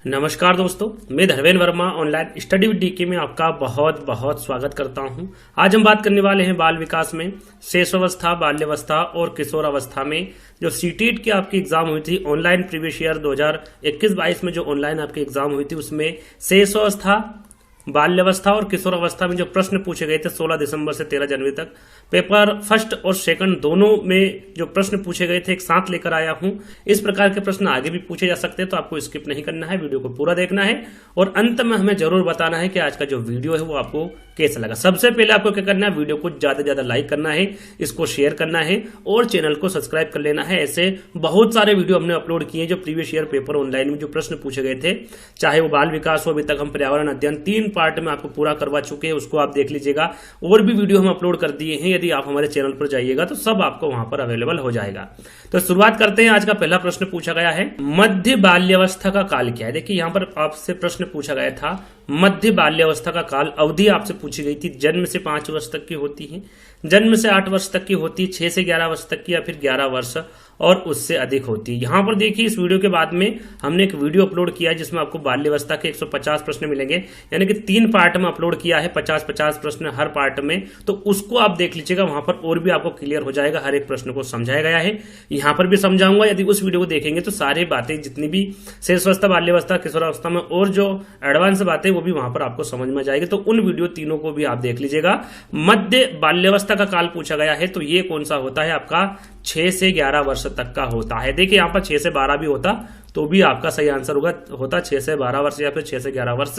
नमस्कार दोस्तों, मैं Dharmendra Verma online study with DK में आपका बहुत बहुत स्वागत करता हूं। आज हम बात करने वाले हैं बाल विकास में शेषावस्था, बाल्यावस्था और किशोरावस्था में जो सीटेट की आपकी एग्जाम हुई थी ऑनलाइन प्रीवियस ईयर 2021-22 में जो ऑनलाइन आपकी एग्जाम हुई थी उसमें शेषावस्था, बाल्यावस्था और किशोरावस्था में जो प्रश्न पूछे गए थे 16 दिसंबर से 13 जनवरी तक पेपर फर्स्ट और सेकंड दोनों में जो प्रश्न पूछे गए थे एक साथ लेकर आया हूं। इस प्रकार के प्रश्न आगे भी पूछे जा सकते हैं, तो आपको स्किप नहीं करना है, वीडियो को पूरा देखना है और अंत में हमें जरूर बताना है कि आज का जो वीडियो है वो आपको कैसा लगा। सबसे पहले आपको क्या करना है, वीडियो को ज्यादा से ज्यादा लाइक करना है, इसको शेयर करना है और चैनल को सब्सक्राइब कर लेना है। ऐसे बहुत सारे वीडियो हमने अपलोड किए जो प्रीवियस ईयर पेपर ऑनलाइन में जो प्रश्न पूछे गए थे, चाहे वो बाल विकास हो, अभी तक हम पर्यावरण अध्ययन 3 पार्ट में आपको पूरा करवा चुके हैं, उसको आप देख लीजिएगा। और भी वीडियो हम अपलोड कर दिए हैं, यदि आप हमारे चैनल पर जाइएगा तो सब आपको वहां पर अवेलेबल हो जाएगा। तो शुरुआत करते हैं। आज का पहला प्रश्न पूछा गया है, मध्य बाल्यावस्था का काल क्या है। देखिए यहाँ पर आपसे प्रश्न पूछा गया था, मध्य बाल्यावस्था का काल अवधि आपसे पूछी गई थी। जन्म से 5 वर्ष तक की होती है, जन्म से 8 वर्ष तक की होती है, 6 से 11 वर्ष तक की, या फिर 11 वर्ष और उससे अधिक होती है। यहां पर देखिए इस वीडियो के बाद में हमने एक वीडियो अपलोड किया है जिसमें आपको बाल्यावस्था के 150 प्रश्न मिलेंगे, यानी कि 3 पार्ट में अपलोड किया है, 50-50 प्रश्न हर पार्ट में। तो उसको आप देख लीजिएगा, वहां पर और भी आपको क्लियर हो जाएगा, हर एक प्रश्न को समझाया गया है। यहां पर भी समझाऊंगा, यदि उस वीडियो को देखेंगे तो सारी बातें जितनी भी शेषावस्था, बाल्यावस्था, किशोरावस्था में और जो एडवांस बातें वो भी वहां पर आपको समझ में जाएगी। तो उन वीडियो तीनों को भी आप देख लीजिएगा। मध्य बाल्यावस्था का काल पूछा गया है, तो ये कौन सा होता है आपका 6 से 11 वर्ष तक का होता है। देखिए यहाँ पर 6 से 12 भी होता तो भी आपका सही आंसर होता 6 से 12 वर्ष या फिर 6 से 11 वर्ष।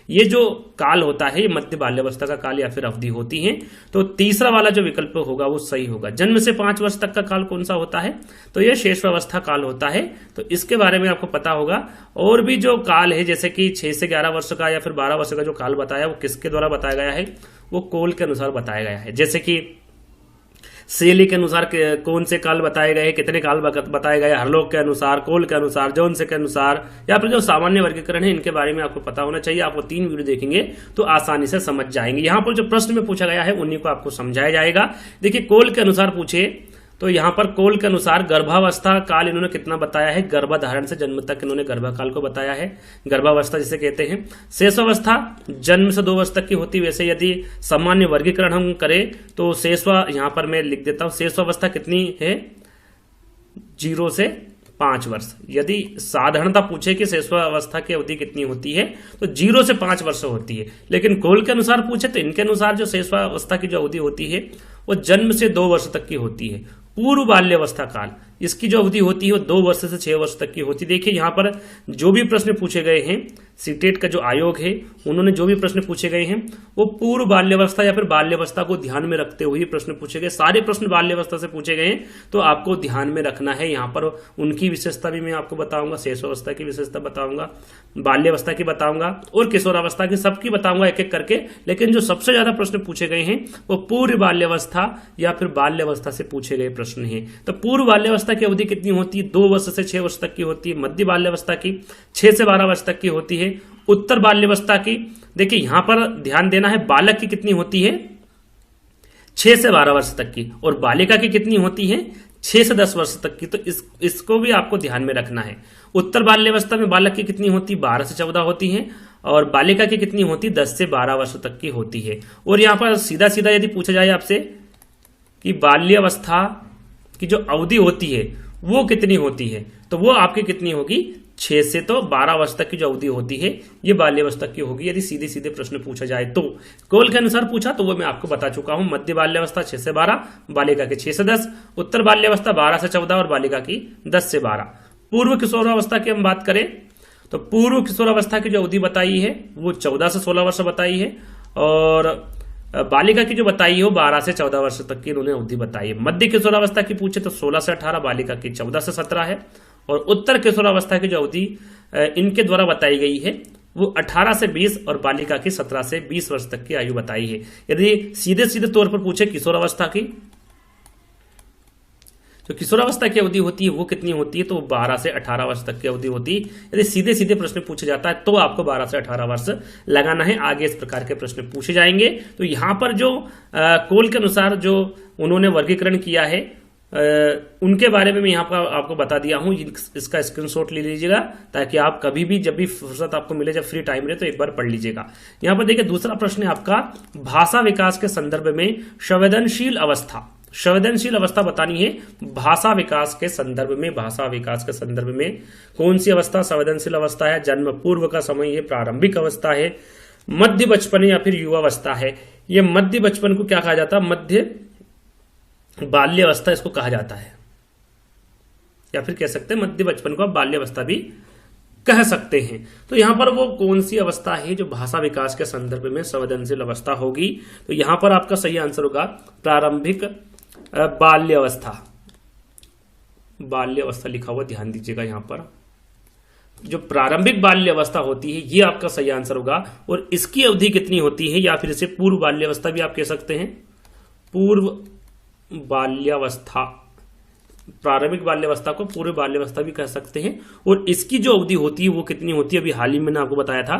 ये जो काल होता है ये मध्य बाल्यावस्था का काल या फिर अवधि होती है। तो तीसरा वाला जो विकल्प होगा वो सही होगा। जन्म से 5 वर्ष तक का काल कौन सा होता है, तो ये शेषावस्था काल होता है। तो इसके बारे में आपको पता होगा। और भी जो काल है जैसे कि 6 से 11 वर्ष का या फिर 12 वर्ष का जो काल बताया वो किसके द्वारा बताया गया है, वो कोल के अनुसार बताया गया है। जैसे कि शैली के अनुसार कौन से काल बताए गए, कितने काल बताए गए, हरलोक के अनुसार, कोल के अनुसार, जोन्स के अनुसार, या फिर जो सामान्य वर्गीकरण है, इनके बारे में आपको पता होना चाहिए। आप वो 3 वीडियो देखेंगे तो आसानी से समझ जाएंगे। यहां पर जो प्रश्न में पूछा गया है उन्हीं को आपको समझाया जाएगा। देखिए कोल के अनुसार पूछे तो यहां पर कोल के अनुसार गर्भावस्था काल इन्होंने कितना बताया है, गर्भधारण से जन्म तक इन्होंने गर्भकाल को बताया है, गर्भावस्था जिसे कहते हैं। शेषावस्था जन्म से 2 वर्ष तक की होती है। वैसे यदि सामान्य वर्गीकरण हम करें तो शेषवा यहां पर मैं लिख देता हूं, शेषावस्था कितनी है 0 से 5 वर्ष। यदि साधारणता पूछे कि शेषावस्था की अवधि कितनी होती है तो 0 से 5 वर्ष होती है। लेकिन कोल के अनुसार पूछे तो इनके अनुसार जो शेषावस्था की जो अवधि होती है वो जन्म से 2 वर्ष तक की होती है। पूर्व बाल्यावस्था काल इसकी जो अवधि होती है वो 2 वर्ष से 6 वर्ष तक की होती है। देखिए यहाँ पर जो भी प्रश्न पूछे गए हैं, सीटेट का जो आयोग है उन्होंने जो भी प्रश्न पूछे गए हैं वो पूर्व बाल्यावस्था या फिर बाल्यावस्था को ध्यान में रखते हुए प्रश्न पूछे गए। सारे प्रश्न बाल्यावस्था से पूछे गए हैं, तो आपको ध्यान में रखना है। यहाँ पर उनकी विशेषता भी मैं आपको बताऊंगा, शेषावस्था की विशेषता बताऊंगा, बाल्यावस्था की बताऊंगा और किशोरावस्था की, सबकी बताऊंगा एक एक करके। लेकिन जो सबसे ज्यादा प्रश्न पूछे गए हैं वो पूर्व बाल्यावस्था या फिर बाल्यावस्था से पूछे गए प्रश्न हैं। तो पूर्व बाल्यावस्था की अवधि कितनी होती है, 2 वर्ष से 6 वर्ष तक की होती है। मध्य बाल्यावस्था की 6 से 12 वर्ष तक की होती है। उत्तर बाल्यावस्था की देखिए यहां पर ध्यान देना है, बालक की कितनी होती है 6 से 12 वर्ष तक की, और बालिका की कितनी होती है 6 से 10 वर्ष तक की। तो इसको भी आपको ध्यान में रखना है। उत्तर बाल्यावस्था में बालक की कितनी होती 12 से 14 होती है, और बालिका की कितनी होती 10 से 12 वर्ष तक की होती है। और यहां पर सीधा सीधा यदि पूछा जाए आपसे कि बाल्यावस्था की जो अवधि होती है वो कितनी होती है, तो वो आपकी कितनी होगी 6 से तो 12 वर्ष तक की जो अवधि होती है ये बाल्यावस्था की होगी, यदि सीधे सीधे प्रश्न पूछा जाए तो। कोल के अनुसार पूछा तो वो मैं आपको बता चुका हूं, मध्य बाल्यावस्था 6 से 12, बालिका की 6 से 10, उत्तर बाल्यावस्था 12 से 14 और बालिका की 10 से 12। पूर्व किशोरावस्था की हम बात करें तो पूर्व किशोरावस्था की जो अवधि बताई है वो 14 से 16 वर्ष बताई है, और बालिका की जो बताई है वो 12 से 14 वर्ष तक की इन्होंने अवधि बताई है। मध्य किशोरावस्था की पूछे तो 16 से 18, बालिका की 14 से 17 है, और उत्तर किशोरावस्था की जो अवधि इनके द्वारा बताई गई है वो 18 से 20 और बालिका की 17 से 20 वर्ष तक की आयु बताई है। यदि सीधे सीधे तौर पर पूछे किशोरावस्था की, जो किशोरावस्था की अवधि होती है वो कितनी होती है, तो 12 से 18 वर्ष तक की अवधि होती है। यदि सीधे सीधे प्रश्न पूछा जाता है तो आपको 12 से 18 वर्ष लगाना है। आगे इस प्रकार के प्रश्न पूछे जाएंगे। तो यहां पर जो कोल के अनुसार जो उन्होंने वर्गीकरण किया है उनके बारे में मैं यहाँ पर आपको बता दिया हूँ। इसका स्क्रीनशॉट ले लीजिएगा ताकि आप कभी भी जब भी फुर्सत आपको मिले, जब फ्री टाइम रहे, तो एक बार पढ़ लीजिएगा। यहाँ पर देखिए दूसरा प्रश्न है आपका, भाषा विकास के संदर्भ में संवेदनशील अवस्था। संवेदनशील अवस्था बतानी है भाषा विकास के संदर्भ में। भाषा विकास के संदर्भ में कौन सी अवस्था संवेदनशील अवस्था है? जन्म पूर्व का समय है, प्रारंभिक अवस्था है, मध्य बचपन या फिर युवावस्था है। ये मध्य बचपन को क्या कहा जाता है? मध्य बाल्यावस्था इसको कहा जाता है, या फिर कह सकते हैं मध्य बचपन को आप बाल्यावस्था भी कह सकते हैं। तो यहां पर वो कौन सी अवस्था है जो भाषा विकास के संदर्भ में संवेदनशील अवस्था होगी? तो यहां पर आपका सही आंसर होगा प्रारंभिक बाल्यावस्था। बाल्यावस्था लिखा हुआ ध्यान दीजिएगा, यहां पर जो प्रारंभिक बाल्यावस्था होती है ये आपका सही आंसर होगा। और इसकी अवधि कितनी होती है, या फिर इसे पूर्व बाल्यावस्था भी आप कह सकते हैं। पूर्व बाल्यावस्था, प्रारंभिक बाल्यावस्था को पूर्व बाल्यावस्था भी कह सकते हैं। और इसकी जो अवधि होती है वो कितनी होती है? अभी हाल ही में मैंने आपको बताया था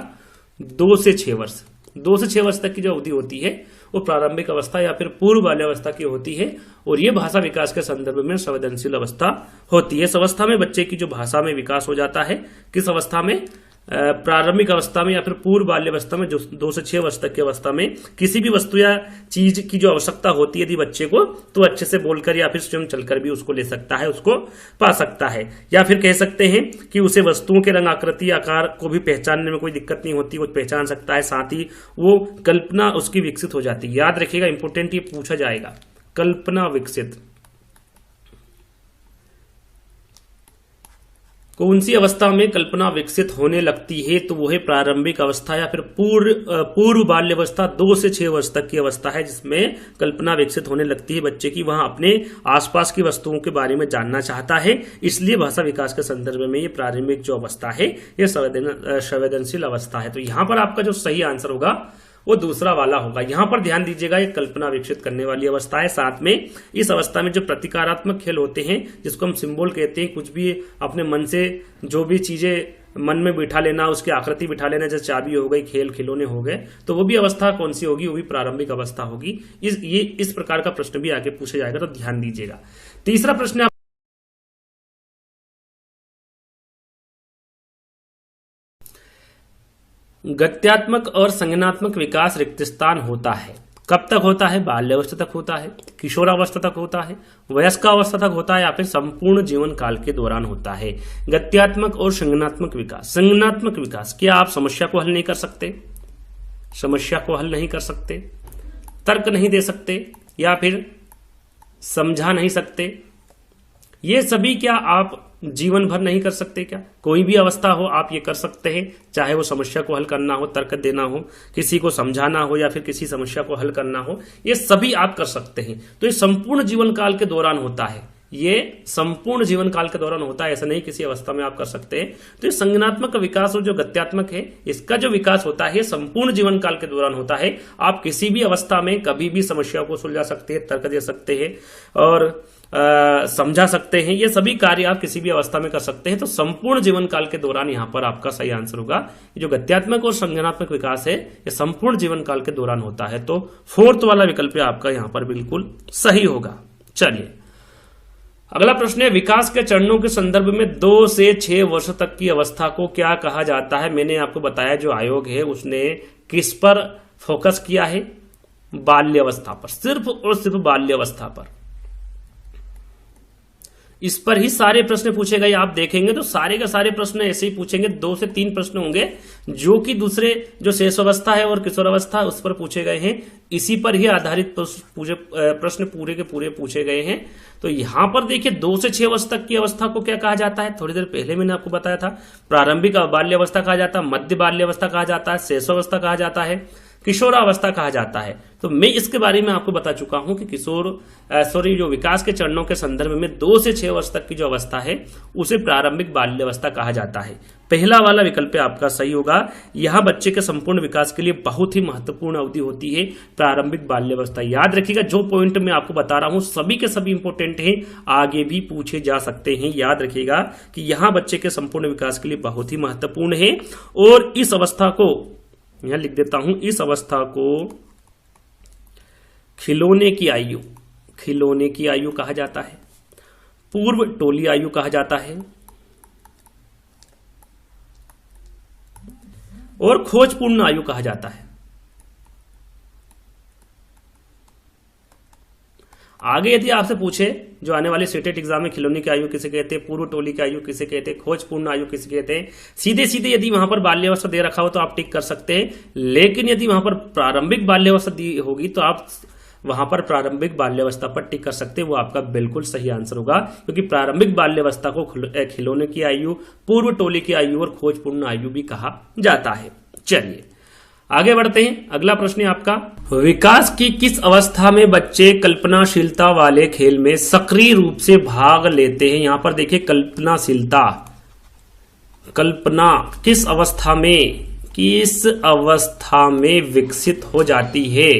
2 से 6 वर्ष। 2 से 6 वर्ष तक की जो अवधि होती है वो प्रारंभिक अवस्था या फिर पूर्व बाल्यावस्था की होती है। और ये भाषा विकास के संदर्भ में संवेदनशील अवस्था होती है। इस अवस्था में बच्चे की जो भाषा में विकास हो जाता है, किस अवस्था में? प्रारंभिक अवस्था में या फिर पूर्व बाल्यावस्था में, जो 2 से 6 वर्ष तक की अवस्था में किसी भी वस्तु या चीज की जो आवश्यकता होती है यदि बच्चे को, तो अच्छे से बोलकर या फिर स्वयं चलकर भी उसको ले सकता है, उसको पा सकता है। या फिर कह सकते हैं कि उसे वस्तुओं के रंग, आकृति, आकार को भी पहचानने में कोई दिक्कत नहीं होती, वो पहचान सकता है। साथ ही वो कल्पना उसकी विकसित हो जाती है। याद रखिएगा, इंपोर्टेंट ये पूछा जाएगा, कल्पना विकसित। कौन सी अवस्था में कल्पना विकसित होने लगती है? तो वो है प्रारंभिक अवस्था या फिर पूर्व बाल्यावस्था। 2 से 6 वर्ष तक की अवस्था है जिसमें कल्पना विकसित होने लगती है बच्चे की। वहां अपने आसपास की वस्तुओं के बारे में जानना चाहता है, इसलिए भाषा विकास के संदर्भ में ये प्रारंभिक जो अवस्था है ये संवेदनशील अवस्था है। तो यहां पर आपका जो सही आंसर होगा वो दूसरा वाला होगा। यहां पर ध्यान दीजिएगा, ये कल्पना विकसित करने वाली अवस्था है। साथ में इस अवस्था में जो प्रतीकात्मक खेल होते हैं, जिसको हम सिंबल कहते हैं, कुछ भी अपने मन से जो भी चीजें मन में बिठा लेना, उसकी आकृति बिठा लेना, जैसे चाबी हो गई, खेल खिलौने हो गए, तो वो भी अवस्था कौन सी होगी? वो भी प्रारंभिक अवस्था होगी। इस प्रकार का प्रश्न भी आगे पूछा जाएगा, तो ध्यान दीजिएगा। तीसरा प्रश्न, गत्यात्मक और संज्ञानात्मक विकास रिक्त स्थान होता है। कब तक होता है? बाल्यावस्था तक होता है, किशोरावस्था तक होता है, वयस्कावस्था तक होता है, या फिर संपूर्ण जीवन काल के दौरान होता है। गत्यात्मक और संज्ञानात्मक विकास। संज्ञानात्मक विकास, क्या आप समस्या को हल नहीं कर सकते? समस्या को हल नहीं कर सकते, तर्क नहीं दे सकते, या फिर समझा नहीं सकते, ये सभी क्या आप जीवन भर नहीं कर सकते? क्या कोई भी अवस्था हो आप ये कर सकते हैं, चाहे वो समस्या को हल करना हो, तर्क देना हो, किसी को समझाना हो, या फिर किसी समस्या को हल करना हो, ये सभी आप कर सकते हैं। तो ये संपूर्ण जीवन काल के दौरान होता है, ये संपूर्ण जीवन काल के दौरान होता है, ऐसा नहीं किसी अवस्था में आप कर सकते हैं। तो ये संज्ञानात्मक विकास और जो गत्यात्मक है, इसका जो विकास होता है संपूर्ण जीवन काल के दौरान होता है। आप किसी भी अवस्था में कभी भी समस्या को सुलझा सकते हैं, तर्क दे सकते हैं और समझा सकते हैं। ये सभी कार्य आप किसी भी अवस्था में कर सकते हैं। तो संपूर्ण जीवन काल के दौरान यहां पर आपका सही आंसर होगा। जो गत्यात्मक और संज्ञानात्मक विकास है ये संपूर्ण जीवन काल के दौरान होता है। तो 4th वाला विकल्प आपका यहां पर बिल्कुल सही होगा। चलिए अगला प्रश्न है, विकास के चरणों के संदर्भ में 2 से 6 वर्ष तक की अवस्था को क्या कहा जाता है? मैंने आपको बताया जो आयोग है उसने किस पर फोकस किया है? बाल्यावस्था पर, सिर्फ और सिर्फ बाल्यावस्था पर। इस पर ही सारे प्रश्न पूछे गए। आप देखेंगे तो सारे के सारे प्रश्न ऐसे ही पूछेंगे। 2 से 3 प्रश्न होंगे जो कि दूसरे जो शेषावस्था है और किशोरावस्था उस पर पूछे गए हैं। इसी पर ही आधारित प्रश्न पूरे के पूरे पूछे गए हैं। तो यहां पर देखिए 2 से 6 वर्ष तक की अवस्था को क्या कहा जाता है? थोड़ी देर पहले मैंने आपको बताया था। प्रारंभिक बाल्यावस्था कहा जाता है, मध्य बाल्यावस्था कहा जाता है, शेषावस्था कहा जाता है, किशोरावस्था कहा जाता है। तो मैं इसके बारे में आपको बता चुका हूं कि जो विकास के चरणों के संदर्भ में 2 से 6 वर्ष तक की जो अवस्था है उसे प्रारंभिक बाल्यावस्था कहा जाता है। पहला वाला विकल्प आपका सही होगा। यहां बच्चे के संपूर्ण विकास के लिए बहुत ही महत्वपूर्ण अवधि होती है प्रारंभिक बाल्यावस्था। याद रखिएगा, जो पॉइंट मैं आपको बता रहा हूं सभी के सभी इंपोर्टेंट हैं, आगे भी पूछे जा सकते हैं। याद रखिएगा कि यहां बच्चे के संपूर्ण विकास के लिए बहुत ही महत्वपूर्ण है। और इस अवस्था को यहां लिख देता हूं, इस अवस्था को खिलौने की आयु कहा जाता है। पूर्व टोली आयु कहा जाता है और खोजपूर्ण आयु कहा जाता है। आगे यदि आपसे पूछे जो आने वाले सीटेट एग्जाम में खिलौने की आयु किसे कहते हैं, पूर्व टोली की आयु किसे कहते हैं, खोजपूर्ण आयु किसे कहते हैं, सीधे सीधे यदि वहां पर बाल्यावस्था दे रखा हो तो आप टिक कर सकते हैं। लेकिन यदि वहां पर प्रारंभिक बाल्यावस्था दी होगी तो आप वहां पर प्रारंभिक बाल्यावस्था पर टिक कर सकते हैं। वो आपका बिल्कुल सही आंसर होगा, क्योंकि प्रारंभिक बाल्यावस्था को खिलौने की आयु, पूर्व टोली की आयु और खोजपूर्ण आयु भी कहा जाता है। चलिए आगे बढ़ते हैं। अगला प्रश्न है आपका, विकास की किस अवस्था में बच्चे कल्पनाशीलता वाले खेल में सक्रिय रूप से भाग लेते हैं। यहां पर देखिए कल्पनाशीलता, कल्पना किस अवस्था में विकसित हो जाती है,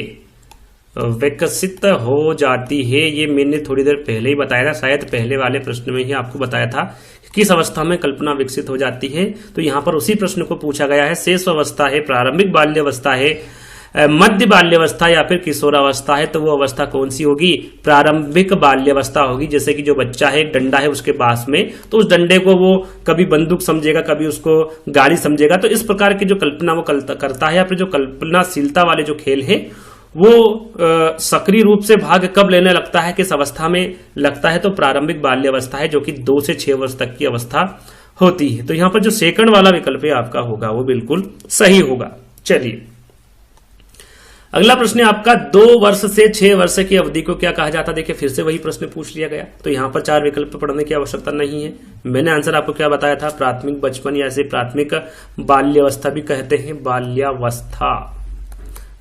विकसित हो जाती है। ये मैंने थोड़ी देर पहले ही बताया था, शायद पहले वाले प्रश्न में ही आपको बताया था किस अवस्था में कल्पना विकसित हो जाती है। तो यहां पर उसी प्रश्न को पूछा गया है। शेष अवस्था है, प्रारंभिक बाल्यावस्था है, मध्य बाल्यावस्था या फिर किशोरावस्था है। तो वो अवस्था कौन सी होगी, प्रारंभिक बाल्यावस्था होगी। जैसे कि जो बच्चा है, एक डंडा है उसके पास में, तो उस डंडे को वो कभी बंदूक समझेगा, कभी उसको गाड़ी समझेगा। तो इस प्रकार की जो कल्पना वो करता है, या फिर जो कल्पनाशीलता वाले जो खेल है वो सक्रिय रूप से भाग कब लेने लगता है, किस अवस्था में लगता है, तो प्रारंभिक बाल्यावस्था है, जो कि 2 से 6 वर्ष तक की अवस्था होती है। तो यहां पर जो सेकंड वाला विकल्प है आपका होगा वो बिल्कुल सही होगा। चलिए अगला प्रश्न है आपका, 2 वर्ष से 6 वर्ष की अवधि को क्या कहा जाता है। देखिए फिर से वही प्रश्न पूछ लिया गया। तो यहां पर 4 विकल्प पढ़ने की आवश्यकता नहीं है। मैंने आंसर आपको क्या बताया था, प्राथमिक बचपन या इसे प्राथमिक बाल्यावस्था भी कहते हैं, बाल्यावस्था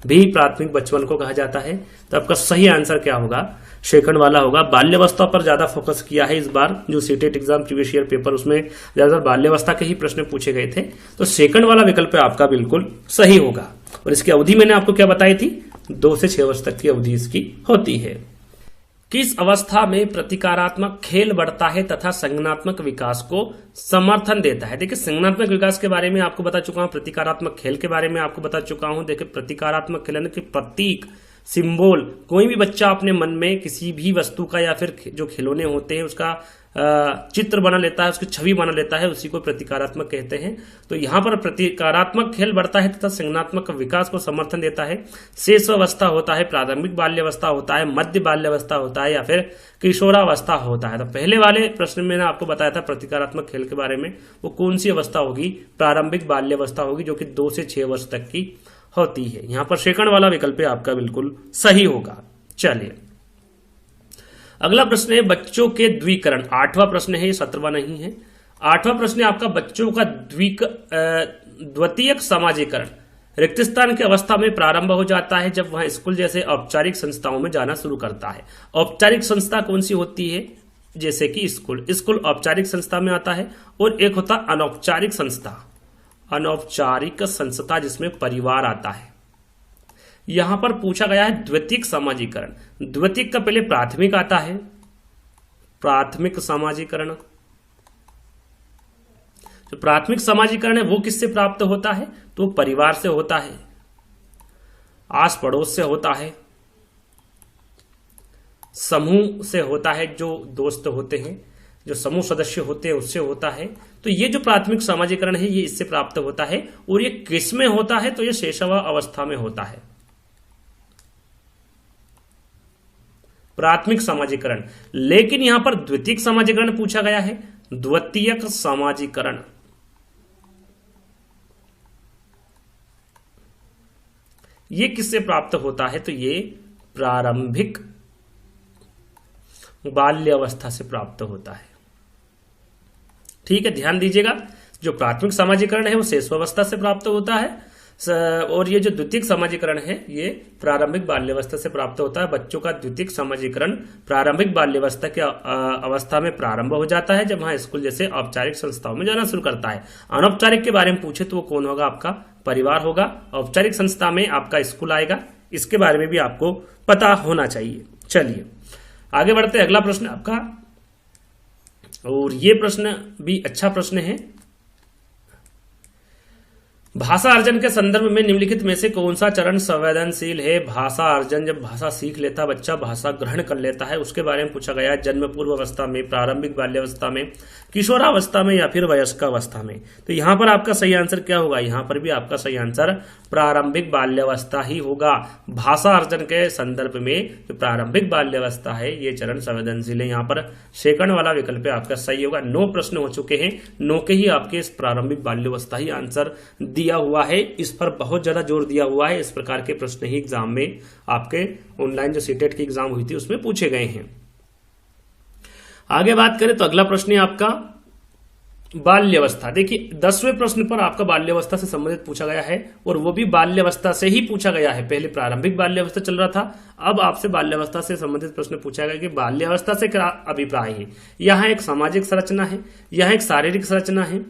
भी प्राथमिक बचपन को कहा जाता है। तो आपका सही आंसर क्या होगा, सेकंड वाला होगा। बाल्यावस्था पर ज्यादा फोकस किया है इस बार जो CTET exam previous year paper, उसमें ज्यादातर बाल्यावस्था के ही प्रश्न पूछे गए थे। तो सेकंड वाला विकल्प आपका बिल्कुल सही होगा। और इसकी अवधि मैंने आपको क्या बताई थी, 2 से 6 वर्ष तक की अवधि इसकी होती है। किस अवस्था में प्रतिकारात्मक खेल बढ़ता है तथा संज्ञानात्मक विकास को समर्थन देता है। देखिए संज्ञानात्मक विकास के बारे में आपको बता चुका हूं, प्रतिकारात्मक खेल के बारे में आपको बता चुका हूं। देखिए प्रतिकारात्मक खेल कि प्रतीक, सिंबल, कोई भी बच्चा अपने मन में किसी भी वस्तु का या फिर जो खिलौने होते हैं उसका चित्र बना लेता है, उसकी छवि बना लेता है, उसी को प्रतीकारात्मक कहते हैं। तो यहां पर प्रतीकारात्मक खेल बढ़ता है तथा संज्ञानात्मक विकास को समर्थन देता है। शेष अवस्था होता है, प्रारंभिक बाल्यावस्था होता है, मध्य बाल्यावस्था होता है या फिर किशोरावस्था होता है। तो पहले वाले प्रश्न में मैंने आपको बताया था प्रतीकारात्मक खेल के बारे में, वो कौन सी अवस्था होगी, प्रारंभिक बाल्यावस्था होगी, जो कि 2 से 6 वर्ष तक की होती है। यहां पर सेकंड वाला विकल्प आपका बिल्कुल सही होगा। चलिए अगला प्रश्न है बच्चों के द्विकरण। 8वां प्रश्न है, 17वां नहीं है। 8वां प्रश्न है आपका, बच्चों का द्वितीयक सामाजिकरण रिक्त स्थान की अवस्था में प्रारंभ हो जाता है जब वह स्कूल जैसे औपचारिक संस्थाओं में जाना शुरू करता है। औपचारिक संस्था कौन सी होती है, जैसे कि स्कूल, स्कूल औपचारिक संस्था में आता है। और एक होता अनौपचारिक संस्था, अनौपचारिक संस्था जिसमें परिवार आता है। यहां पर पूछा गया है द्वितीयक सामाजिकरण। द्वितीयक का पहले प्राथमिक आता है, प्राथमिक सामाजिकरण। जो प्राथमिक सामाजिकरण है वो किससे प्राप्त होता है, तो परिवार से होता है, आस पड़ोस से होता है, समूह से होता है, जो दोस्त होते हैं, जो समूह सदस्य होते हैं उससे होता है। तो ये जो प्राथमिक सामाजिकरण है ये इससे प्राप्त होता है। और ये किस में होता है, तो ये शैशव अवस्था में होता है, प्राथमिक सामाजिकरण। लेकिन यहां पर द्वितीयक सामाजिकरण पूछा गया है, द्वितीयक सामाजिकरण ये किससे प्राप्त होता है, तो ये प्रारंभिक बाल्यावस्था से प्राप्त होता है। ठीक है, ध्यान दीजिएगा, जो प्राथमिक सामाजिकरण है वो शैशवावस्था से प्राप्त होता है और ये जो द्वितीयक सामाजिकरण है ये प्रारंभिक बाल्यावस्था से प्राप्त होता है। बच्चों का द्वितीयक सामाजिकरण प्रारंभिक बाल्यावस्था की अवस्था में प्रारंभ हो जाता है जब वहां स्कूल जैसे औपचारिक संस्थाओं में जाना शुरू करता है। अनौपचारिक के बारे में पूछे तो वो कौन होगा, आपका परिवार होगा। औपचारिक संस्था में आपका स्कूल आएगा, इसके बारे में भी आपको पता होना चाहिए। चलिए आगे बढ़ते हैं। अगला प्रश्न आपका, और ये प्रश्न भी अच्छा प्रश्न है। भाषा अर्जन के संदर्भ में निम्नलिखित में से कौन सा चरण संवेदनशील है? भाषा अर्जन, जब भाषा सीख लेता बच्चा, भाषा ग्रहण कर लेता है, उसके बारे में पूछा गया है। जन्म पूर्व अवस्था में, प्रारंभिक बाल्यावस्था में, किशोरावस्था में या फिर वयस्कावस्था में। तो यहाँ पर आपका सही आंसर क्या होगा? यहाँ पर भी आपका सही आंसर प्रारंभिक बाल्यावस्था ही होगा। भाषा अर्जन के संदर्भ में जो प्रारंभिक बाल्यावस्था है ये चरण संवेदनशील है। यहाँ पर सेकंड वाला विकल्प आपका सही होगा। 9 प्रश्न हो चुके हैं, 9 के ही आपके इस प्रारंभिक बाल्यावस्था ही आंसर दिया हुआ है। इस पर बहुत ज्यादा जोर दिया हुआ है। इस प्रकार के प्रश्न ही एग्जाम में आपके ऑनलाइन जो सीटेट की एग्जाम हुई थी उसमें पूछे गए हैं। आगे बात करें तो अगला प्रश्न है आपका बाल्यावस्था। देखिए 10वें प्रश्न पर आपका बाल्यावस्था से संबंधित पूछा गया है और वो भी बाल्यावस्था से ही पूछा गया है। पहले प्रारंभिक बाल्यावस्था चल रहा था, अब आपसे बाल्यावस्था से संबंधित प्रश्न पूछा गया कि बाल्यावस्था से क्या अभिप्राय है। यहाँ एक सामाजिक संरचना है, यहाँ एक शारीरिक संरचना है,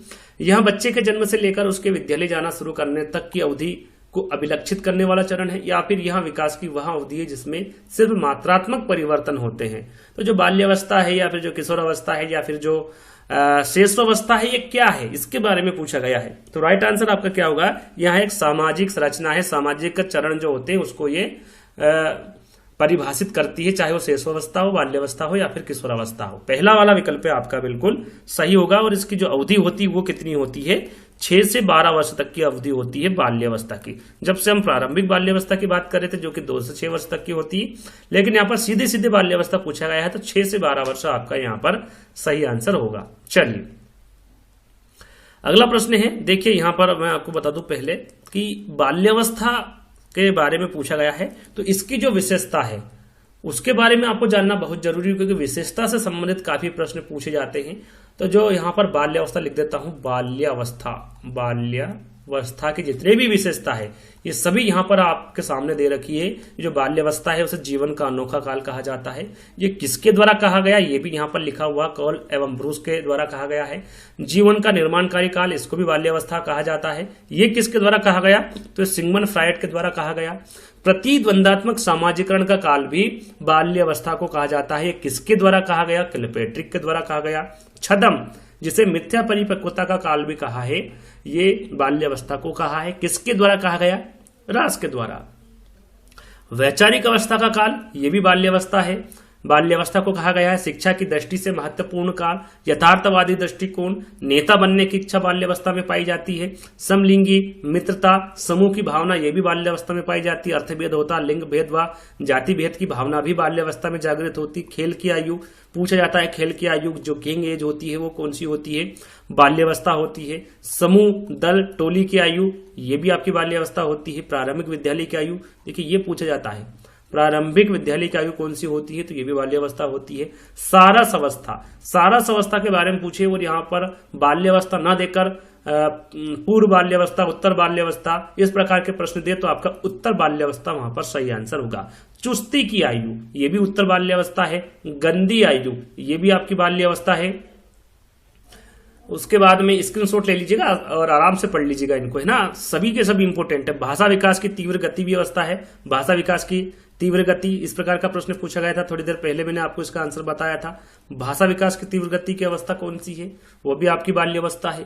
यहाँ बच्चे के जन्म से लेकर उसके विद्यालय जाना शुरू करने तक की अवधि को अभिलक्षित करने वाला चरण है, या फिर यहाँ विकास की वह अवधि है जिसमें सिर्फ मात्रात्मक परिवर्तन होते हैं। तो जो बाल्यावस्था है या फिर जो किशोरावस्था है या फिर जो श्रेष्ठावस्था है, ये क्या है, इसके बारे में पूछा गया है। तो राइट आंसर आपका क्या होगा? यहाँ एक सामाजिक संरचना है। सामाजिक चरण जो होते हैं उसको ये परिभाषित करती है, चाहे वो शेषावस्था हो, बाल्यावस्था हो या फिर किशोरावस्था हो। पहला वाला विकल्प आपका बिल्कुल सही होगा। और इसकी जो अवधि होती है वो कितनी होती है? 6 से 12 वर्ष तक की अवधि होती है बाल्यावस्था की। जब से हम प्रारंभिक बाल्यावस्था की बात कर रहे थे जो कि 2 से 6 वर्ष तक की होती है, लेकिन यहाँ पर सीधे सीधे बाल्यावस्था पूछा गया है, तो 6 से 12 वर्ष आपका यहाँ पर सही आंसर होगा। चलिए अगला प्रश्न है। देखिए यहाँ पर मैं आपको बता दूं पहले कि बाल्यावस्था के बारे में पूछा गया है, तो इसकी जो विशेषता है उसके बारे में आपको जानना बहुत जरूरी है, क्योंकि विशेषता से संबंधित काफी प्रश्न पूछे जाते हैं। तो जो यहाँ पर बाल्यावस्था लिख देता हूं, बाल्यावस्था की जितने भी विशेषता है ये सभी यहाँ पर आपके सामने दे रखी है। जो बाल्यावस्था है उसे जीवन का अनोखा काल कहा जाता है। ये किसके द्वारा कहा गया ये भी यहाँ पर लिखा हुआ, कॉल एवं ब्रूस के द्वारा कहा गया है। जीवन का निर्माणकारी काल, इसको भी बाल्यावस्था कहा जाता है। ये किसके द्वारा कहा गया? तो सिगमंड फ्रायड के द्वारा कहा गया। प्रतिद्वंदात्मक सामाजिकरण का काल भी बाल्यावस्था को कहा जाता है। ये किसके द्वारा कहा गया? किलपेट्रिक के द्वारा कहा गया। छदम, जिसे मिथ्या परिपक्वता का काल भी कहा है, ये बाल्यावस्था को कहा है। किसके द्वारा कहा गया? रास के द्वारा। वैचारिक अवस्था का काल, ये भी बाल्यावस्था है। बाल्यावस्था को कहा गया है शिक्षा की दृष्टि से महत्वपूर्ण काल। यथार्थवादी दृष्टिकोण, नेता बनने की इच्छा बाल्यावस्था में पाई जाती है। समलिंगी मित्रता, समूह की भावना, ये भी बाल्यावस्था में पाई जाती है। अर्थभेद होता, लिंग भेद व जाति भेद की भावना भी बाल्यावस्था में जागृत होती। खेल की आयु पूछा जाता है, खेल की आयु जो किंग एज होती है वो कौन सी होती है? बाल्यावस्था होती है। समूह, दल, टोली की आयु, ये भी आपकी बाल्यावस्था होती है। प्रारंभिक विद्यालय की आयु, देखिए ये पूछा जाता है, प्रारंभिक विद्यालय की आयु कौन सी होती है? तो ये भी बाल्यावस्था होती है। सारस अवस्था, सारस अवस्था के बारे में पूछे और यहाँ पर बाल्यावस्था न देकर पूर्व बाल्यावस्था, उत्तर बाल्यावस्था, इस प्रकार के प्रश्न दे तो आपका उत्तर बाल्यावस्था वहां पर सही आंसर होगा। चुस्ती की आयु, ये भी उत्तर बाल्यावस्था है। गंदी आयु, ये भी आपकी बाल्यावस्था है। उसके बाद में स्क्रीनशॉट ले लीजिएगा और आराम से पढ़ लीजिएगा इनको, है ना, सभी के सभी इंपोर्टेंट है। भाषा विकास की तीव्र गति भी अवस्था है। भाषा विकास की तीव्र गति, इस प्रकार का प्रश्न पूछा गया था, थोड़ी देर पहले मैंने आपको इसका आंसर बताया था। भाषा विकास की तीव्र गति की अवस्था कौन सी है? वो भी आपकी बाल्यावस्था है।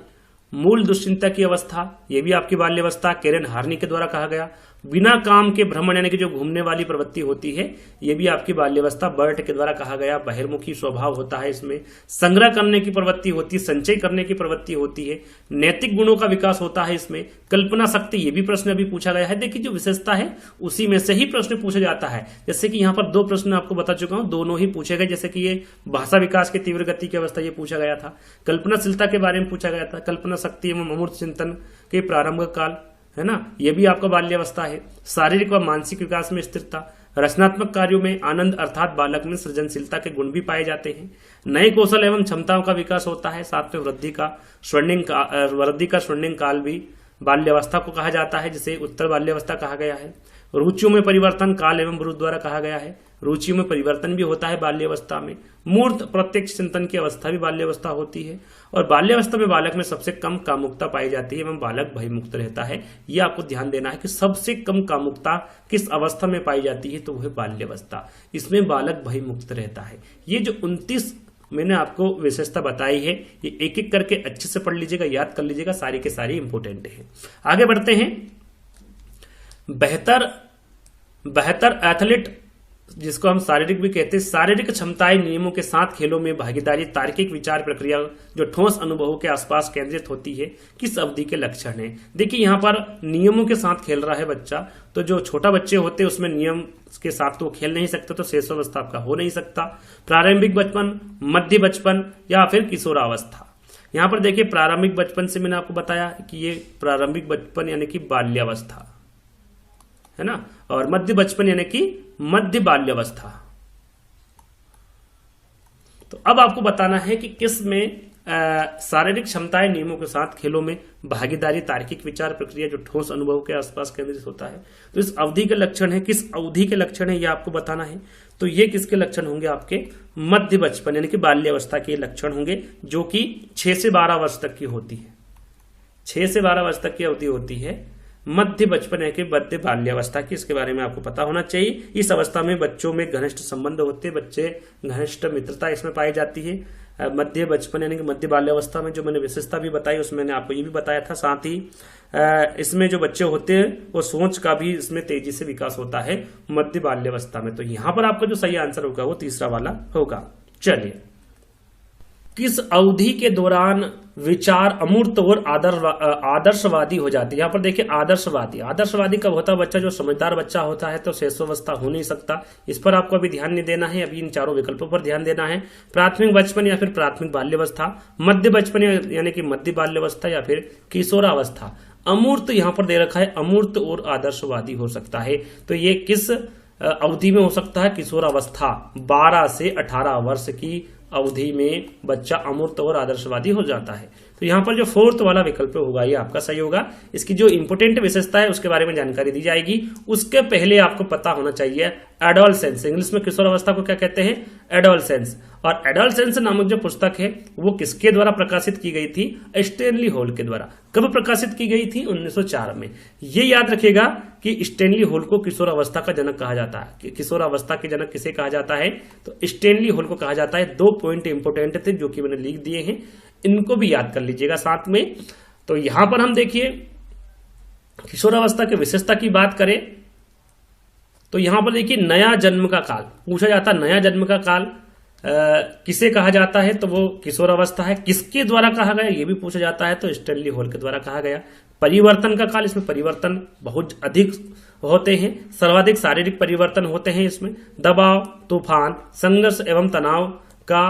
मूल दुश्चिंता की अवस्था, ये भी आपकी बाल्यावस्था, कैरेन हार्नी के द्वारा कहा गया। बिना काम के भ्रमण, यानी कि जो घूमने वाली प्रवृत्ति होती है, ये भी आपकी बाल्यावस्था, बर्ट के द्वारा कहा गया। बहिर्मुखी स्वभाव होता है इसमें। संग्रह करने की प्रवृत्ति होती है, संचय करने की प्रवृत्ति होती है। नैतिक गुणों का विकास होता है इसमें। कल्पना शक्ति, ये भी प्रश्न अभी पूछा गया है। देखिए जो विशेषता है उसी में से ही प्रश्न पूछा जाता है। जैसे कि यहाँ पर 2 प्रश्न आपको बता चुका हूं, दोनों ही पूछे गए। जैसे कि ये भाषा विकास की तीव्र गति की अवस्था, ये पूछा गया था। कल्पनाशीलता के बारे में पूछा गया था। कल्पना शक्ति एवं अमूर्त चिंतन के प्रारंभ काल, है ना, यह भी आपका बाल्यावस्था है। शारीरिक व मानसिक विकास में स्थिरता, रचनात्मक कार्यों में आनंद अर्थात बालक में सृजनशीलता के गुण भी पाए जाते हैं। नए कौशल एवं क्षमताओं का विकास होता है। साथ में वृद्धि का स्वर्णिम काल भी बाल्यावस्था को कहा जाता है, जिसे उत्तर बाल्यावस्था कहा गया है। रुचियों में परिवर्तन काल एवं ब्रूस द्वारा कहा गया है। रुचियों में परिवर्तन भी होता है बाल्यावस्था में। मूर्त प्रत्यक्ष चिंतन की अवस्था भी बाल्यावस्था होती है। और बाल्यावस्था में बालक में सबसे कम कामुकता पाई जाती है एवं बालक भयमुक्त रहता है। यह आपको ध्यान देना है कि सबसे कम कामुकता किस अवस्था में पाई जाती है, तो वह बाल्यावस्था। इसमें बालक भयमुक्त रहता है। ये जो 29 मैंने आपको विशेषता बताई है, ये एक एक करके अच्छे से पढ़ लीजिएगा, याद कर लीजिएगा, सारी के सारी इंपोर्टेंट है। आगे बढ़ते हैं। बेहतर एथलीट, जिसको हम शारीरिक भी कहते हैं, शारीरिक क्षमताएं नियमों के साथ खेलों में भागीदारी, तार्किक विचार प्रक्रिया जो ठोस अनुभवों के आसपास केंद्रित होती है, किस अवधि के लक्षण है। देखिए यहाँ पर नियमों के साथ खेल रहा है बच्चा, तो जो छोटा बच्चे होते हैं उसमें नियम के साथ तो खेल नहीं सकते, तो शैशवावस्था आपका हो नहीं सकता। प्रारंभिक बचपन, मध्य बचपन या फिर किशोरावस्था। यहाँ पर देखिए प्रारंभिक बचपन से मैंने आपको बताया कि ये प्रारंभिक बचपन यानी कि बाल्यावस्था है ना, और मध्य बचपन यानी कि मध्य बाल्यावस्था। तो अब आपको बताना है कि किस में शारीरिक क्षमताएं नियमों के साथ खेलों में भागीदारी, तार्किक विचार प्रक्रिया जो ठोस अनुभव के आसपास केंद्रित होता है, तो इस अवधि के लक्षण है, किस अवधि के लक्षण है ये आपको बताना है। तो ये किसके लक्षण होंगे, आपके मध्य बचपन यानी कि बाल्यावस्था के लक्षण होंगे, जो कि 6 से 12 वर्ष तक की होती है। 6 से 12 वर्ष तक की अवधि होती है मध्य बचपन है कि मध्य बाल्यावस्था की, इसके बारे में आपको पता होना चाहिए। इस अवस्था में बच्चों में घनिष्ठ संबंध होते हैं, बच्चे घनिष्ठ मित्रता इसमें पाई जाती है। मध्य बचपन यानी कि मध्य बाल्यावस्था में जो मैंने विशेषता भी बताई उसमें मैंने आपको ये भी बताया था। साथ ही इसमें जो बच्चे होते हैं वो सोच का भी इसमें तेजी से विकास होता है मध्य बाल्यावस्था में। तो यहां पर आपका जो सही आंसर होगा वो तीसरा वाला होगा। चलिए, किस अवधि के दौरान विचार अमूर्त और आदर्शवादी हो जाती है। यहाँ पर देखिए आदर्शवादी कब होता है, बच्चा जो समझदार बच्चा होता है, तो शैशवावस्था हो नहीं सकता। इस पर आपको अभी ध्यान नहीं देना है, अभी इन चारों विकल्पों पर ध्यान देना है। प्राथमिक बचपन या फिर प्राथमिक बाल्यावस्था, मध्य बचपन यानी कि मध्य बाल्यावस्था या फिर किशोरावस्था। अमूर्त यहाँ पर दे रखा है, अमूर्त और आदर्शवादी हो सकता है, तो ये किस अवधि में हो सकता है, किशोरावस्था। 12 से 18 वर्ष की अवधि में बच्चा अमूर्त और आदर्शवादी हो जाता है। तो यहाँ पर जो फोर्थ वाला विकल्प होगा ये आपका सही होगा। इसकी जो इंपोर्टेंट विशेषता है उसके बारे में जानकारी दी जाएगी। उसके पहले आपको पता होना चाहिए एडोलसेंस, इंग्लिश में किशोरावस्था को क्या कहते हैं, एडोलसेंस। और एडोलसेंस नामक जो पुस्तक है वो किसके द्वारा प्रकाशित की गई थी, स्टैनली हॉल के द्वारा। कब प्रकाशित की गई थी, 1904 में। ये याद रखिएगा कि स्टैनली हॉल को किशोरावस्था का जनक कहा जाता है। किशोरावस्था के जनक किसे कहा जाता है, तो स्टैनली हॉल को कहा जाता है। 2 पॉइंट इंपोर्टेंट थे जो कि मैंने लिख दिए हैं, इनको भी याद कर लीजिएगा साथ में। तो यहां पर हम देखिए किशोरावस्था की विशेषता की बात करें तो यहां पर देखिए नया जन्म का काल पूछा जाता है। नया जन्म का काल किसे कहा जाता है, तो वो किशोरावस्था है। किसके द्वारा कहा गया ये भी पूछा जाता है, तो स्टैनली हॉल के द्वारा कहा गया। परिवर्तन का काल, इसमें परिवर्तन बहुत अधिक होते हैं, सर्वाधिक शारीरिक परिवर्तन होते हैं इसमें। दबाव, तूफान, संघर्ष एवं तनाव का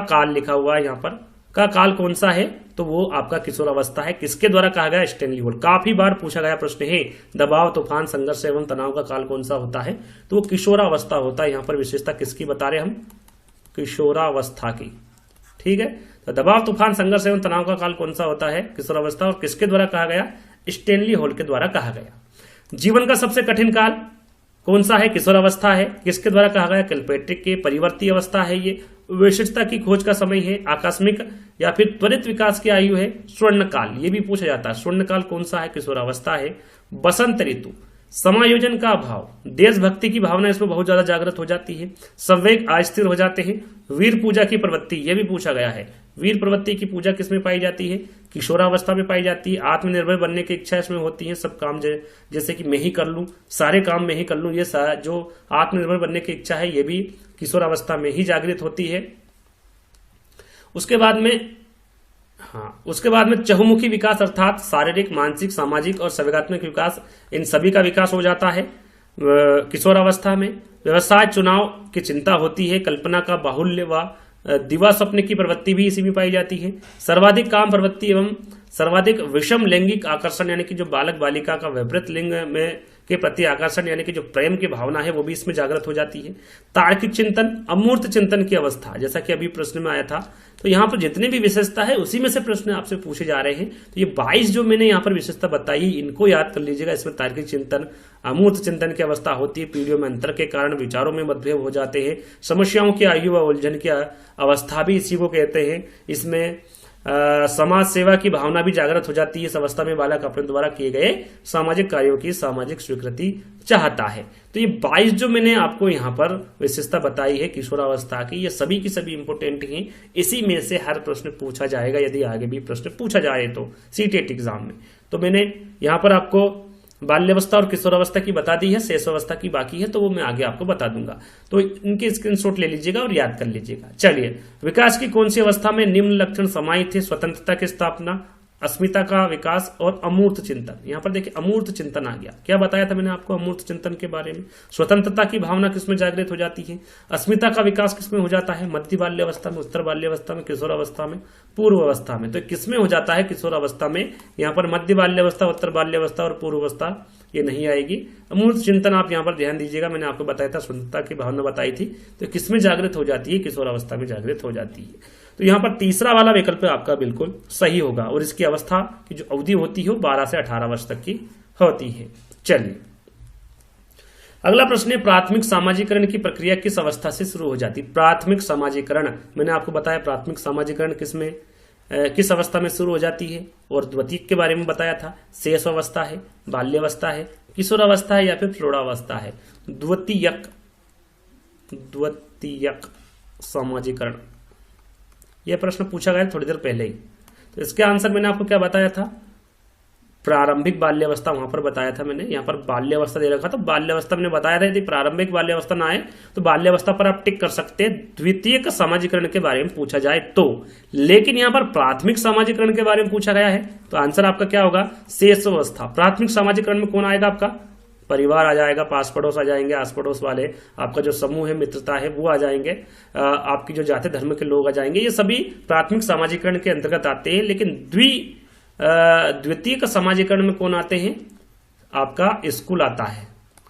काल लिखा हुआ है यहाँ पर। का काल कौन सा है, तो वो आपका किशोरावस्था है। किसके द्वारा कहा गया, स्टैनली हॉल। काफी बार पूछा गया प्रश्न है, दबाव, तूफान, संघर्ष एवं तनाव का काल कौन सा होता है, तो वो किशोरावस्था होता है। यहाँ पर विशेषता किसकी बता रहे हम, किशोरावस्था की। ठीक है, तो दबाव, तूफान, संघर्ष एवं तनाव का काल कौन सा होता है, किशोरावस्था। और किसके द्वारा कहा गया, स्टैनली हॉल के द्वारा कहा गया। जीवन का सबसे कठिन काल कौन सा है, किशोरावस्था है। किसके द्वारा कहा गया, किलपेट्रिक के। परिवर्ती अवस्था है ये। विशिष्टता की खोज का समय है। आकस्मिक या फिर त्वरित विकास की आयु है। स्वर्णकाल, ये भी पूछा जाता है, स्वर्णकाल कौन सा है, किशोरावस्था है। बसंत ऋतु, समायोजन का अभाव, देशभक्ति की भावना इसमें बहुत ज्यादा जागृत हो जाती है। संवेग अस्थिर हो जाते हैं। वीर पूजा की प्रवृत्ति, यह भी पूछा गया है। वीर प्रवृत्ति की पूजा किसमें पाई जाती है, किशोरावस्था में पाई जाती है। आत्मनिर्भर बनने की इच्छा इसमें होती है। सब काम जैसे कि मैं ही कर लूं, सारे काम मैं ही कर लूं, ये जो आत्मनिर्भर बनने की इच्छा है ये भी किशोरावस्था में ही जागृत होती है। उसके बाद में चहुमुखी विकास अर्थात शारीरिक, मानसिक, सामाजिक और संवेगात्मक विकास, इन सभी का विकास हो जाता है किशोरावस्था में। व्यवसाय, चुनाव की चिंता होती है। कल्पना का बाहुल्य व दिवा स्वप्न की प्रवृत्ति भी इसी में पाई जाती है। सर्वाधिक काम प्रवृत्ति एवं सर्वाधिक विषम लैंगिक आकर्षण, यानी कि जो बालक बालिका का विपरीत लिंग में के प्रति आकर्षण यानी कि जो प्रेम की भावना है वो भी इसमें जागृत हो जाती है। तार्किक चिंतन, अमूर्त चिंतन की अवस्था, जैसा कि अभी प्रश्न में आया था। तो यहाँ पर जितनी भी विशेषता है उसी में से प्रश्न आपसे पूछे जा रहे हैं। तो ये 22 जो मैंने यहाँ पर विशेषता बताई इनको याद कर लीजिएगा। इसमें तार्किक चिंतन, अमूर्त चिंतन की अवस्था होती है। पीढ़ियों में अंतर के कारण विचारों में मतभेद हो जाते हैं। समस्याओं की आयु व उलझन की अवस्था भी इसी को कहते हैं। इसमें समाज सेवा की भावना भी जागृत हो जाती है। इस अवस्था में बालक अपने द्वारा किए गए सामाजिक कार्यों की सामाजिक स्वीकृति चाहता है। तो ये 22 जो मैंने आपको यहाँ पर विशेषता बताई है किशोरावस्था की, ये सभी की सभी इंपोर्टेंट हैं। इसी में से हर प्रश्न पूछा जाएगा यदि आगे भी प्रश्न पूछा जाए तो सीटेट एग्जाम में। तो मैंने यहाँ पर आपको बाल्यावस्था और किशोरावस्था की बता दी है, शेष अवस्था की बाकी है तो वो मैं आगे आपको बता दूंगा। तो इनके स्क्रीनशॉट ले लीजिएगा और याद कर लीजिएगा। चलिए, विकास की कौन सी अवस्था में निम्न लक्षण समाहित थे? स्वतंत्रता की स्थापना, अस्मिता का विकास और अमूर्त चिंतन। यहां पर देखिए अमूर्त चिंतन आ गया। क्या बताया था मैंने आपको अमूर्त चिंतन के बारे में? स्वतंत्रता की भावना किसमें जागृत हो जाती है? अस्मिता का विकास किसमें हो जाता है? मध्य बाल्यावस्था में, उत्तर बाल्यावस्था में, किशोरावस्था में, पूर्व अवस्था में। तो किसमें हो जाता है? किशोरावस्था में। यहाँ पर मध्य बाल्यावस्था, उत्तर बाल्यावस्था और पूर्व अवस्था ये नहीं आएगी। अमूर्त चिंतन आप यहाँ पर ध्यान दीजिएगा, मैंने आपको बताया था स्वतंत्रता की भावना बताई थी। तो किसमें जागृत हो जाती है? किशोरावस्था में जागृत हो जाती है। तो यहाँ पर तीसरा वाला विकल्प आपका बिल्कुल सही होगा। और इसकी अवस्था की जो अवधि होती है वो 12 से 18 वर्ष तक की होती है। चलिए, अगला प्रश्न है, प्राथमिक सामाजिकरण की प्रक्रिया किस अवस्था से शुरू हो जाती है? प्राथमिक सामाजिकरण मैंने आपको बताया, प्राथमिक सामाजिकरण किस अवस्था में शुरू हो जाती है। और द्वितीयक के बारे में बताया था, शेष अवस्था है, बाल्यावस्था है, किशोरावस्था है या फिर प्रौढ़ावस्था है। द्वितीयक सामाजिकरण यह प्रश्न पूछा गया थोड़ी देर पहले ही। तो इसके आंसर मैंने आपको क्या बताया था? प्रारंभिक बाल्यावस्था वहां पर बताया था मैंने। यहाँ पर बाल्यावस्था दे रखा था, बाल्यावस्था मैंने बताया था। यदि प्रारंभिक बाल्यावस्था ना आए तो बाल्यावस्था पर आप टिक कर सकते हैं द्वितीयक सामाजिकरण के बारे में पूछा जाए तो। लेकिन यहाँ पर प्राथमिक सामाजिकरण के बारे में पूछा गया है तो आंसर आपका क्या होगा? शेष अवस्था। प्राथमिक सामाजिकरण में कौन आएगा? आपका परिवार आ जाएगा, पास पड़ोस आ जाएंगे, आस पड़ोस वाले, आपका जो समूह है, मित्रता है, वो आ जाएंगे, आपकी जो जाति धर्म के लोग आ जाएंगे। ये सभी प्राथमिक सामाजिकरण के अंतर्गत आते हैं। लेकिन द्वितीयक सामाजिकरण में कौन आते हैं? आपका स्कूल आता है,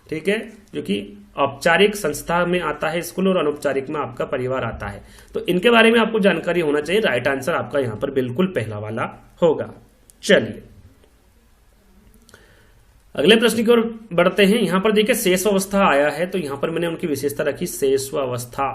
ठीक है, जो कि औपचारिक संस्था में आता है स्कूल, और अनौपचारिक में आपका परिवार आता है। तो इनके बारे में आपको जानकारी होना चाहिए। राइट आंसर आपका यहाँ पर बिल्कुल पहला वाला होगा। चलिए, अगले प्रश्न की ओर बढ़ते हैं। यहां पर देखिए शेषावस्था आया है तो यहां पर मैंने उनकी विशेषता रखी शेषावस्था।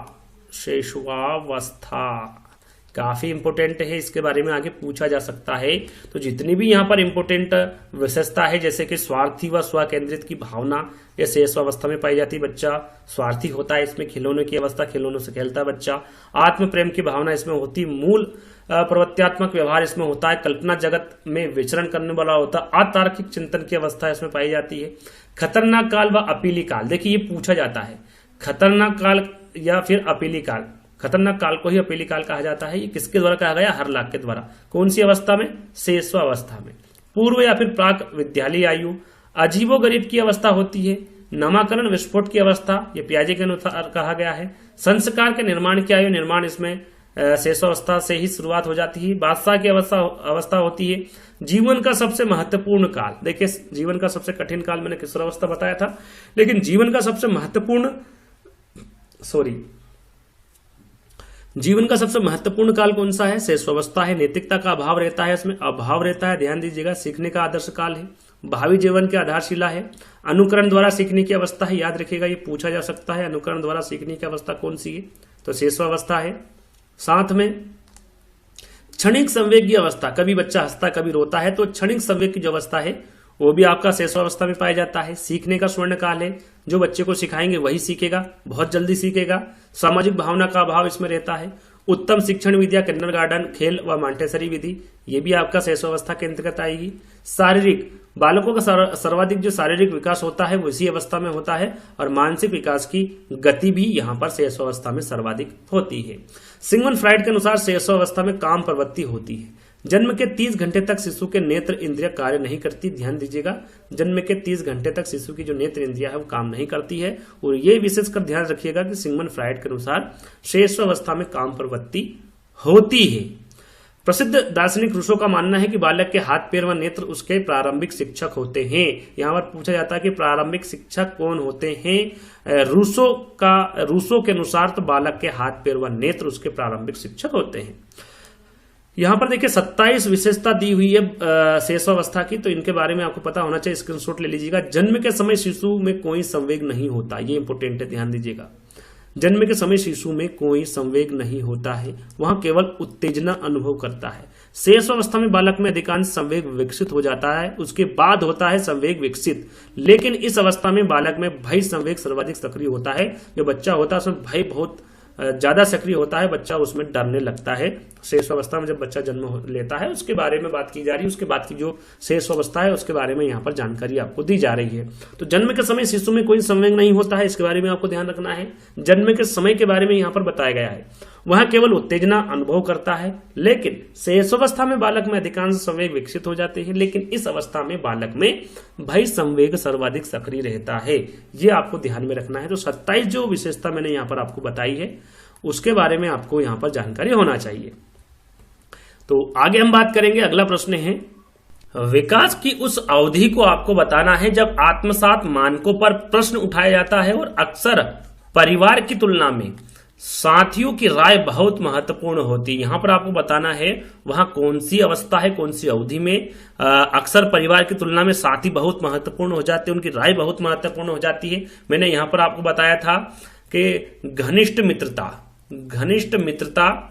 काफी इंपोर्टेंट है, इसके बारे में आगे पूछा जा सकता है। तो जितनी भी यहाँ पर इंपोर्टेंट विशेषता है, जैसे कि स्वार्थी व स्वकेंद्रित की भावना, यह शेषावस्था में पाई जाती है। बच्चा स्वार्थी होता है, इसमें खिलौने की अवस्था, खिलौनों से खेलता है बच्चा। आत्म प्रेम की भावना इसमें होती, मूल प्रवृत्त्यात्मक व्यवहार इसमें होता है, कल्पना जगत में विचरण करने वाला होता है, अतार्किक चिंतन की अवस्था इसमें पाई जाती है। खतरनाक काल व अपीली काल, देखिए ये पूछा जाता है, खतरनाक काल या फिर अपीली काल। खतरनाक काल को ही अपीली काल कहा जाता है। ये किसके द्वारा कहा गया? हरलाख के द्वारा। कौन सी अवस्था में? शेषावस्था में। पूर्व या फिर प्राक विद्यालय आयु, अजीबोगरीब की अवस्था होती है। नामकरण विस्फोट की अवस्था, ये पियाजे के अनुसार कहा गया है। संस्कार के निर्माण की आयु, निर्माण इसमें शेषावस्था से ही शुरुआत हो जाती है। बादशाह की अवस्था होती है। जीवन का सबसे महत्वपूर्ण काल, देखिए जीवन का सबसे कठिन काल मैंने किशोरावस्था बताया था, लेकिन जीवन का सबसे महत्वपूर्ण जीवन का सबसे महत्वपूर्ण काल कौन सा है? शेषावस्था है। नैतिकता का अभाव रहता है, इसमें अभाव रहता है, ध्यान दीजिएगा। सीखने का आदर्श काल है। भावी जीवन की आधारशिला है। अनुकरण द्वारा सीखने की अवस्था है, याद रखिएगा ये पूछा जा सकता है। अनुकरण द्वारा सीखने की अवस्था कौन सी है? तो शेषावस्था है। साथ में क्षणिक संवेग की अवस्था, कभी बच्चा हंसता कभी रोता है, तो क्षणिक संवेग की जो अवस्था है वो भी आपका शेषावस्था में पाया जाता है। सीखने का स्वर्ण काल है, जो बच्चे को सिखाएंगे वही सीखेगा, बहुत जल्दी सीखेगा। सामाजिक भावना का अभाव इसमें रहता है। उत्तम शिक्षण विद्या, किंडरगार्टन, खेल व मॉन्टेसरी विधि, ये भी आपका शेषावस्था के अंतर्गत आएगी। शारीरिक, बालकों का सर्वाधिक जो शारीरिक विकास होता है वो इसी अवस्था में होता है, और मानसिक विकास की गति भी यहाँ पर शेषावस्था में सर्वाधिक होती है। सिगमंड फ्राइड के अनुसार शेषावस्था में काम प्रवृत्ति होती है। जन्म के 30 घंटे तक शिशु के नेत्र इंद्रिया कार्य नहीं करती, ध्यान दीजिएगा। जन्म के 30 घंटे तक शिशु की जो नेत्र इंद्रिया है वो काम नहीं करती है। और ये विशेषकर ध्यान रखिएगा कि सिगमंड फ्राइड के अनुसार शेषावस्था में काम प्रवृत्ति होती है। प्रसिद्ध दार्शनिक रूसो का मानना है कि बालक के हाथ पैर व नेत्र उसके प्रारंभिक शिक्षक होते हैं। यहाँ पर पूछा जाता है कि प्रारंभिक शिक्षक कौन होते हैं? रूसो के अनुसार तो बालक के हाथ पैर व नेत्र उसके प्रारंभिक शिक्षक होते हैं। यहाँ पर देखिए 27 विशेषता दी हुई है शेषावस्था की, तो इनके बारे में आपको पता होना चाहिए, स्क्रीनशॉट ले लीजिएगा। जन्म के समय शिशु में कोई संवेग नहीं होता, ये इंपोर्टेंट है, ध्यान दीजिएगा। जन्म के समय शिशु में कोई संवेग नहीं होता है, वहां केवल उत्तेजना अनुभव करता है। शेष अवस्था में बालक में अधिकांश संवेग विकसित हो जाता है, उसके बाद होता है संवेग विकसित। लेकिन इस अवस्था में बालक में भय संवेग सर्वाधिक सक्रिय होता है। जो बच्चा होता है उसमें भय बहुत ज्यादा सक्रिय होता है, बच्चा उसमें डरने लगता है। शेष अवस्था में जब बच्चा जन्म लेता है उसके बारे में बात की जा रही है, उसके बाद की जो शेष अवस्था है उसके बारे में यहाँ पर जानकारी आपको दी जा रही है। तो जन्म के समय शिशु में कोई संवेग नहीं होता है, इसके बारे में आपको ध्यान रखना है। जन्म के समय के बारे में यहाँ पर बताया गया है, वह केवल उत्तेजना अनुभव करता है। लेकिन शेषावस्था में बालक में अधिकांश संवेग विकसित हो जाते हैं, लेकिन इस अवस्था में बालक में भय संवेग सर्वाधिक सक्रिय रहता है। ये आपको ध्यान में रखना है। तो 27 जो विशेषता मैंने यहाँ पर आपको बताई है उसके बारे में आपको यहाँ पर जानकारी होना चाहिए। तो आगे हम बात करेंगे। अगला प्रश्न है, विकास की उस अवधि को आपको बताना है जब आत्मसात मानकों पर प्रश्न उठाया जाता है और अक्सर परिवार की तुलना में साथियों की राय बहुत महत्वपूर्ण होती है। यहां पर आपको बताना है वहां कौन सी अवस्था है, कौन सी अवधि में अक्सर परिवार की तुलना में साथी बहुत महत्वपूर्ण हो जाते हैं, उनकी राय बहुत महत्वपूर्ण हो जाती है। मैंने यहां पर आपको बताया था कि घनिष्ठ मित्रता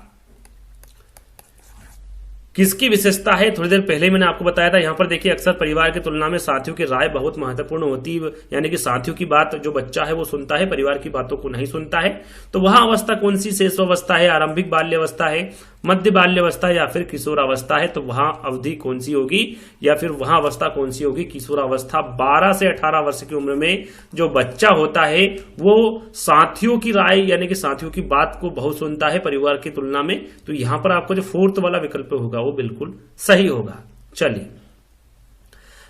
किसकी विशेषता है, थोड़ी देर पहले मैंने आपको बताया था। यहां पर देखिए, अक्सर परिवार की तुलना में साथियों की राय बहुत महत्वपूर्ण होती है, यानी कि साथियों की बात जो बच्चा है वो सुनता है, परिवार की बातों को नहीं सुनता है। तो वह अवस्था कौन सी शेषावस्था है, आरंभिक बाल्यावस्था है, मध्य बाल्यावस्था या फिर किशोरावस्था है। तो वहां अवधि कौन सी होगी या फिर वहां अवस्था कौन सी होगी, किशोरावस्था। 12 से 18 वर्ष की उम्र में जो बच्चा होता है वो साथियों की राय यानी कि साथियों की बात को बहुत सुनता है परिवार की तुलना में। तो यहां पर आपको जो 4th वाला विकल्प होगा वो बिल्कुल सही होगा। चलिए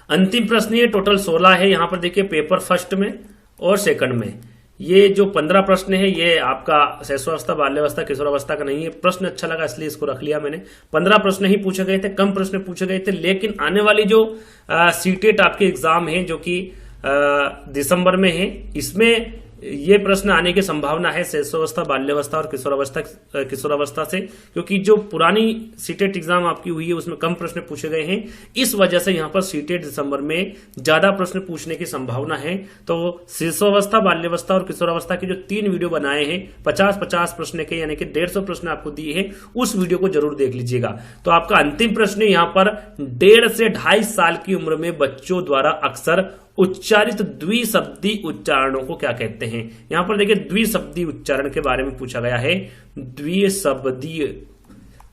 अंतिम प्रश्न, ये टोटल 16 है। यहां पर देखिए पेपर फर्स्ट में और सेकंड में ये जो 15 प्रश्न है ये आपका शैशवावस्था, बाल्यावस्था, किशोरावस्था का नहीं है। प्रश्न अच्छा लगा इसलिए इसको रख लिया मैंने। 15 प्रश्न ही पूछे गए थे, कम प्रश्न पूछे गए थे। लेकिन आने वाली जो सीटेट आपके एग्जाम है जो कि दिसंबर में है, इसमें ये प्रश्न आने की संभावना है शैशवावस्था, बाल्यावस्था और किशोरावस्था से, क्योंकि जो पुरानी सीटेट एग्जाम आपकी हुई है उसमें कम प्रश्न पूछे गए हैं। इस वजह से यहाँ पर सीटेट दिसंबर में ज्यादा प्रश्न पूछने की संभावना है। तो शैशवावस्था, बाल्यावस्था और किशोरावस्था के जो 3 वीडियो बनाए हैं 50-50 प्रश्न के, यानी कि 150 प्रश्न आपको दिए हैं, उस वीडियो को जरूर देख लीजिएगा। तो आपका अंतिम प्रश्न यहाँ पर 1.5 से 2.5 साल की उम्र में बच्चों द्वारा अक्सर उच्चारित द्विशब्दी उच्चारणों को क्या कहते हैं। यहां पर देखिए द्विशब्दी उच्चारण के बारे में पूछा गया है, द्विशब्दी।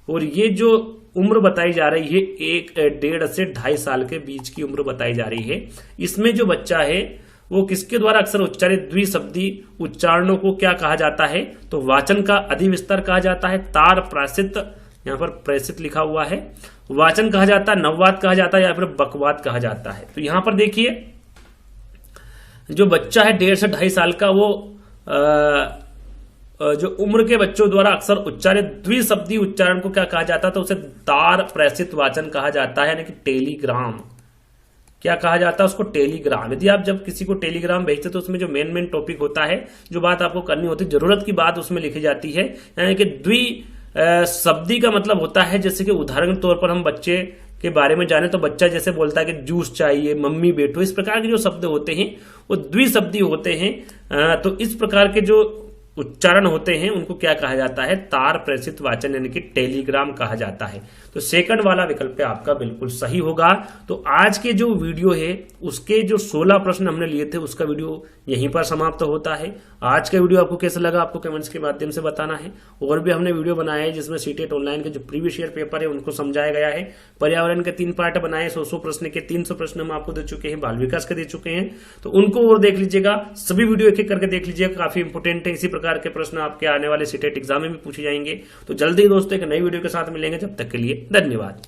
और ये जो उम्र बताई जा रही है 1.5 से 2.5 साल के बीच की उम्र बताई जा रही है। इसमें जो बच्चा है वो किसके द्वारा अक्सर उच्चारित द्विशब्दी उच्चारणों को क्या कहा जाता है, तो वाचन का अधिविस्तार कहा जाता है, तार प्रासित, यहाँ पर प्रेषित लिखा हुआ है, वाचन कहा जाता है, नववाद कहा जाता है या फिर बकवाद कहा जाता है। तो यहां पर देखिए जो बच्चा है 1.5 से 2.5 साल का, वो जो उम्र के बच्चों द्वारा अक्सर उच्चारित द्विशब्दी उच्चारण को क्या कहा जाता है, तो उसे तार प्रेषित वाचन कहा जाता है, यानी कि टेलीग्राम। क्या कहा जाता है उसको, टेलीग्राम। यदि आप जब किसी को टेलीग्राम भेजते तो उसमें जो मेन टॉपिक होता है, जो बात आपको करनी होती है, जरूरत की बात उसमें लिखी जाती है। यानी कि द्विशब्दी का मतलब होता है, जैसे कि उदाहरण के तौर पर हम बच्चे के बारे में जाने तो बच्चा जैसे बोलता है कि जूस चाहिए, मम्मी बैठो, इस प्रकार के जो शब्द होते हैं वो द्विशब्दी होते हैं। तो इस प्रकार के जो उच्चारण होते हैं उनको क्या कहा जाता है, तार प्रेषित वाचन यानी कि टेलीग्राम कहा जाता है। तो सेकंड वाला विकल्प आपका बिल्कुल सही होगा। तो आज के जो वीडियो है उसके जो 16 प्रश्न हमने लिए थे उसका वीडियो यहीं पर समाप्त होता है। आज का वीडियो आपको कैसा लगा आपको कमेंट्स के माध्यम से बताना है। और भी हमने वीडियो बनाए हैं जिसमें सीटेट ऑनलाइन के जो प्रीवियस ईयर पेपर है उनको समझाया गया है। पर्यावरण के 3 पार्ट बनाए, 100 प्रश्न के 300 प्रश्न हम आपको दे चुके हैं, बाल विकास के दे चुके हैं। तो उनको और देख लीजिएगा, सभी वीडियो एक एक करके देख लीजिएगा, काफी इंपोर्टेंट है। इसी प्रकार के प्रश्न आपके आने वाले सीटेट एग्जाम में भी पूछे जाएंगे। तो जल्दी दोस्तों एक नई वीडियो के साथ मिलेंगे, जब तक के लिए धन्यवाद।